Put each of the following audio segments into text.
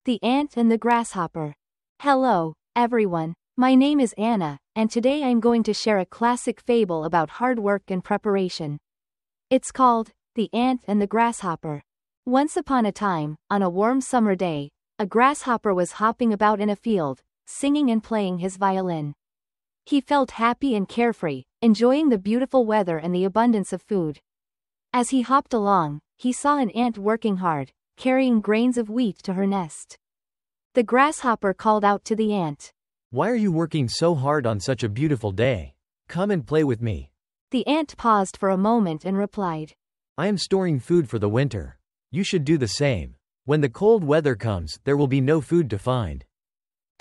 The Ant and the Grasshopper. Hello, everyone. My name is Anna, and today I'm going to share a classic fable about hard work and preparation. It's called The Ant and the Grasshopper. Once upon a time, on a warm summer day, a grasshopper was hopping about in a field, singing and playing his violin. He felt happy and carefree, enjoying the beautiful weather and the abundance of food. As he hopped along, he saw an ant working hard, carrying grains of wheat to her nest. The grasshopper called out to the ant, "Why are you working so hard on such a beautiful day? Come and play with me." The ant paused for a moment and replied, "I am storing food for the winter. You should do the same. When the cold weather comes, there will be no food to find."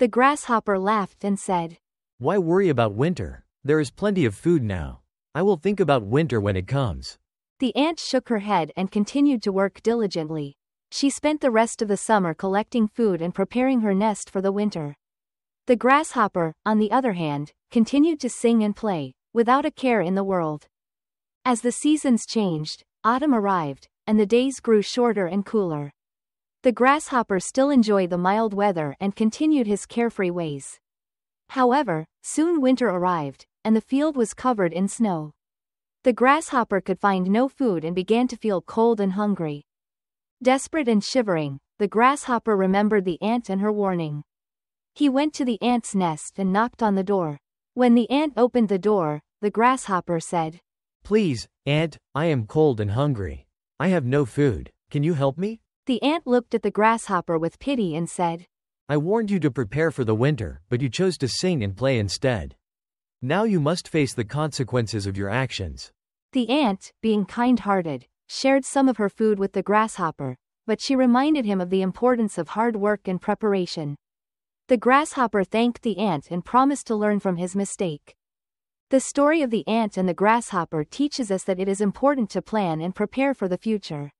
The grasshopper laughed and said, "Why worry about winter? There is plenty of food now. I will think about winter when it comes." The ant shook her head and continued to work diligently. She spent the rest of the summer collecting food and preparing her nest for the winter. The grasshopper, on the other hand, continued to sing and play, without a care in the world. As the seasons changed, autumn arrived, and the days grew shorter and cooler. The grasshopper still enjoyed the mild weather and continued his carefree ways. However, soon winter arrived, and the field was covered in snow. The grasshopper could find no food and began to feel cold and hungry. Desperate and shivering, the grasshopper remembered the ant and her warning. He went to the ant's nest and knocked on the door. When the ant opened the door, the grasshopper said, "Please, ant, I am cold and hungry. I have no food. Can you help me?" The ant looked at the grasshopper with pity and said, "I warned you to prepare for the winter, but you chose to sing and play instead. Now you must face the consequences of your actions." The ant, being kind-hearted, shared some of her food with the grasshopper, but she reminded him of the importance of hard work and preparation. The grasshopper thanked the ant and promised to learn from his mistake. The story of the ant and the grasshopper teaches us that it is important to plan and prepare for the future.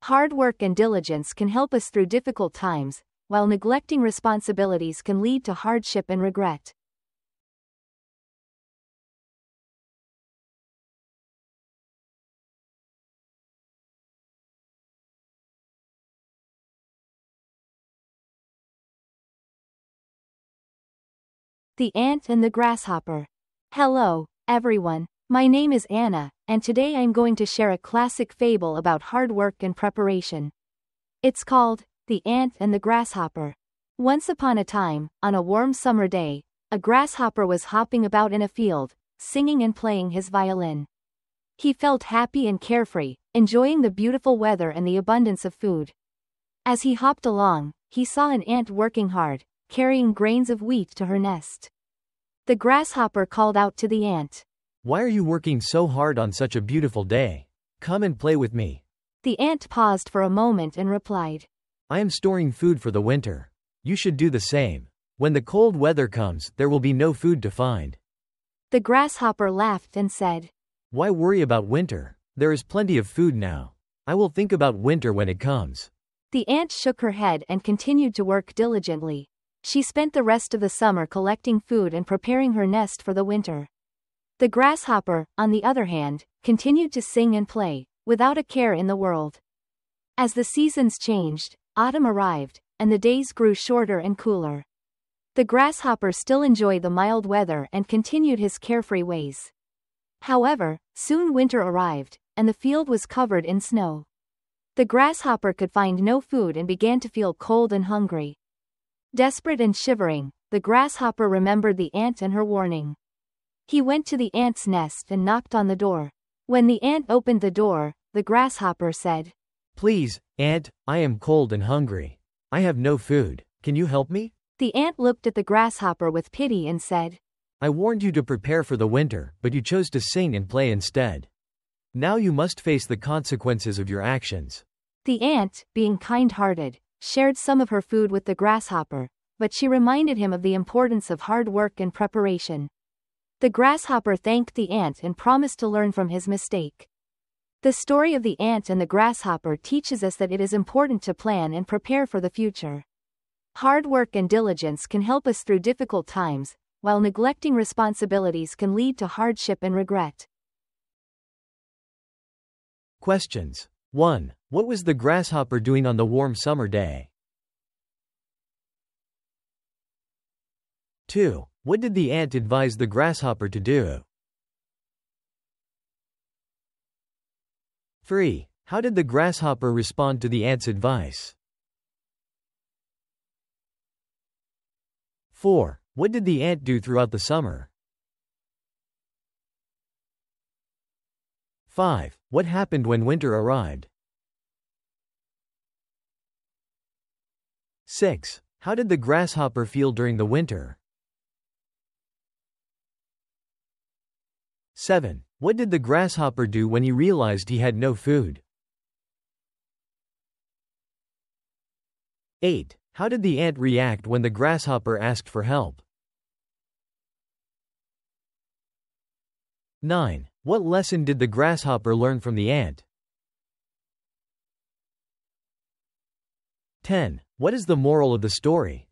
Hard work and diligence can help us through difficult times, while neglecting responsibilities can lead to hardship and regret. The Ant and the Grasshopper. Hello, everyone. My name is Anna, and today I'm going to share a classic fable about hard work and preparation. It's called The Ant and the Grasshopper. Once upon a time, on a warm summer day, a grasshopper was hopping about in a field, singing and playing his violin. He felt happy and carefree, enjoying the beautiful weather and the abundance of food. As he hopped along, he saw an ant working hard, carrying grains of wheat to her nest. The grasshopper called out to the ant, "Why are you working so hard on such a beautiful day? Come and play with me." The ant paused for a moment and replied, "I am storing food for the winter. You should do the same. When the cold weather comes, there will be no food to find." The grasshopper laughed and said, "Why worry about winter? There is plenty of food now. I will think about winter when it comes." The ant shook her head and continued to work diligently. She spent the rest of the summer collecting food and preparing her nest for the winter. The grasshopper, on the other hand, continued to sing and play, without a care in the world. As the seasons changed, autumn arrived, and the days grew shorter and cooler. The grasshopper still enjoyed the mild weather and continued his carefree ways. However, soon winter arrived, and the field was covered in snow. The grasshopper could find no food and began to feel cold and hungry. Desperate and shivering, the grasshopper remembered the ant and her warning. He went to the ant's nest and knocked on the door. When the ant opened the door, the grasshopper said, "Please, ant, I am cold and hungry. I have no food. Can you help me?" The ant looked at the grasshopper with pity and said, "I warned you to prepare for the winter, but you chose to sing and play instead. Now you must face the consequences of your actions." The ant, being kind-hearted, shared some of her food with the grasshopper, but she reminded him of the importance of hard work and preparation. The grasshopper thanked the ant and promised to learn from his mistake. The story of the ant and the grasshopper teaches us that it is important to plan and prepare for the future. Hard work and diligence can help us through difficult times, while neglecting responsibilities can lead to hardship and regret. Questions. 1. What was the grasshopper doing on the warm summer day? 2. What did the ant advise the grasshopper to do? 3. How did the grasshopper respond to the ant's advice? 4. What did the ant do throughout the summer? 5. What happened when winter arrived? 6. How did the grasshopper feel during the winter? 7. What did the grasshopper do when he realized he had no food? 8. How did the ant react when the grasshopper asked for help? 9. What lesson did the grasshopper learn from the ant? 10. What is the moral of the story?